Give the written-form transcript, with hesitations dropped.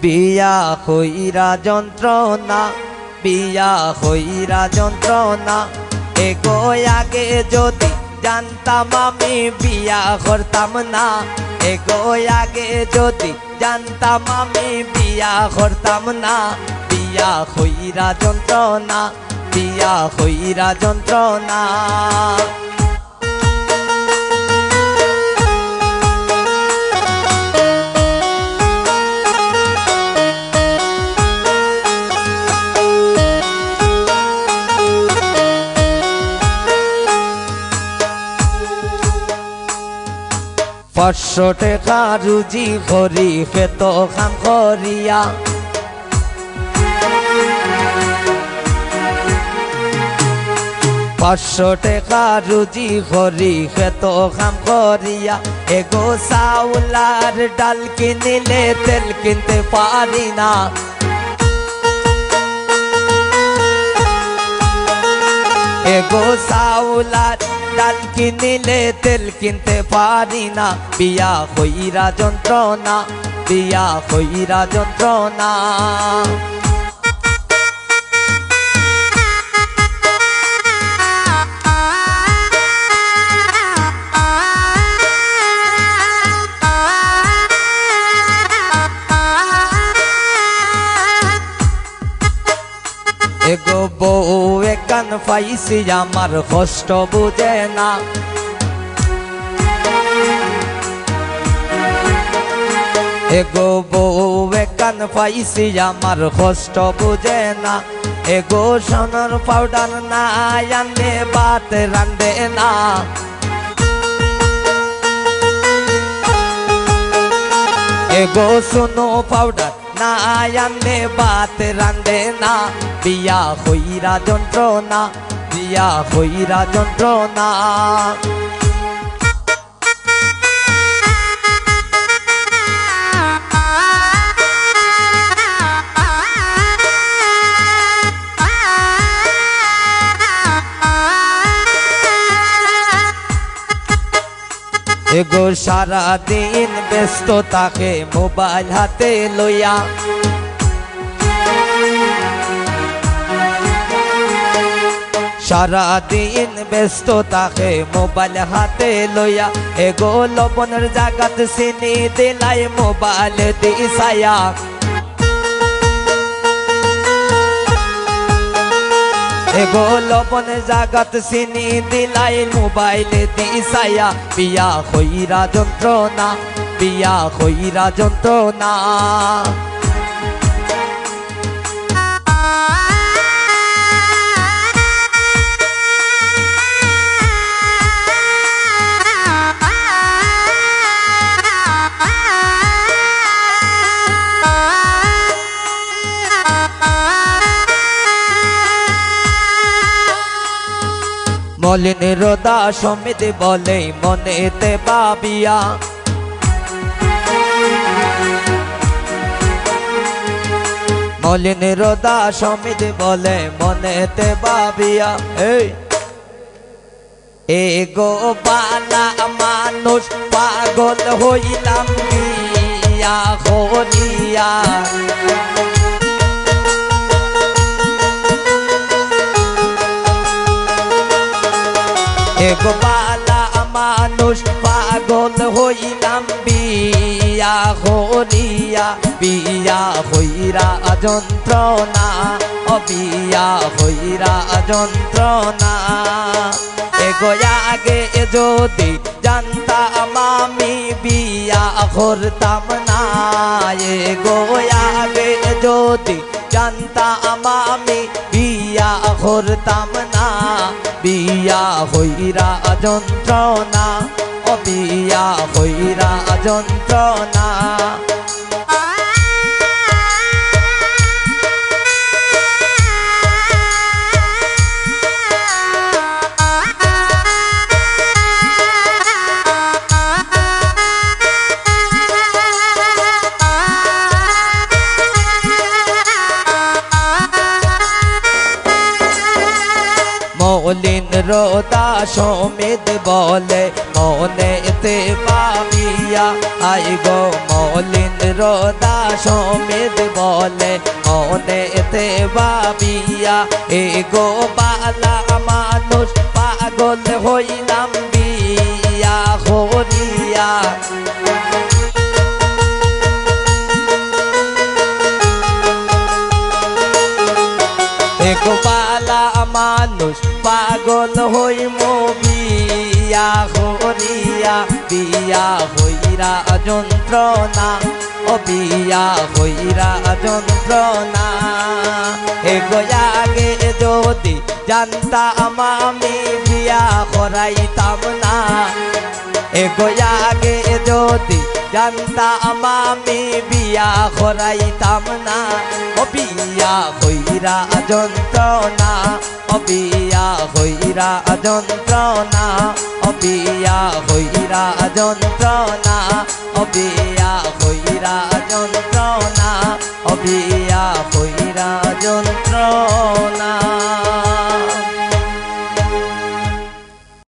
বিয়া হইরা যন্ত্রণা, বিয়া হইরা যন্ত্রণা, এগো আগে যদি জানতাম আমি বিয়া করতাম না, এগো আগে যদি জানতাম আমি বিয়া করতাম না। বিয়া হইরা যন্ত্রণা, বিয়া হইরা যন্ত্রণা। পাঁচশো টাকা রুজি করি খেত খাম করিয়া, পাঁচশো টাকা রুজি করি খেত খাম করিয়া, এগো চাউলার ডাল কিনিলে তেল কিনতে পারি না, এগো চাউলার ডাল কিনিলে তেল কিনতে পারি না। বিয়া হইরা যন্ত্রণা, বিয়া হইরা যন্ত্রণা। এগো বউ একান পাইছি আমার কষ্ট বুঝে না, এগো বউ একান পাইছি আমার কষ্ট বুঝে না, এগো সোনার পাউডার না আনলে ভাত রান্ধে না, এগো সোনো পাউডার না আনলে ভাত রান্ধে না। বিয়া হইরা যন্ত্রণা, বিয়া হইরা যন্ত্রণা। এগো সারা দিন ব্যস্ত থাকে মোবাইল হাতে লইয়া, সারা দিন ব্যস্ত থাকে মোবাইল হাতে লইয়া, এগো লবণের জাগাত চিনি দিলাই মোবাইল দিছায়া, এগো লবণের জাগাত চিনি দিলাই মোবাইল দিছায়া। বিয়া হইরা যন্ত্রণা, বিয়া হইরা যন্ত্রণা। মলিন রোদা সমিত বলে মনেতে ভাবিয়া, মলিন রোদা সমিত বলে মনেতে ভাবিয়া, এগো বালা মানুষ পাগল হইলাম বিয়া করিয়া, এগো বালা মানুষ পাগল হইলাম বিয়া করিয়া, বিয়া হইরা যন্ত্রণা, ও বিয়া হইরা যন্ত্রণা। এগো আগে যদি জানতাম আমি বিয়া করতাম না, এগো আগে যদি জানতাম আমি বিয়া করতাম না। বিয়া হইরা যন্ত্রণা, ও বিয়া হইরা যন্ত্রণা। মলিন রোদা সমিত বলে মনেতে মনেতে পাবিয়া আই গো মলিন রোদা সমিত বলে মনেতে ভাবিয়া এ গো বালা মানুষ পাগল হইলাম বিয়া হরিয়া বালা মানুষ পাগল হইম বিয়া হরিয়া বিয়া হইরা যন্ত্রণা ও বিয়া হইরা যন্ত্রণা আগে যদি জানতাম আমি বিয়া করাইতাম না আগে যদি জানতাম আমি বিয়া করাইতাম না ও বিয়া হইরা যন্ত্রণা ও বিয়া হইরা যন্ত্রণা ও বিয়া হইরা যন্ত্রণা ও বিয়া হইরা যন্ত্রণা ও বিয়া হইরা যন্ত্রণা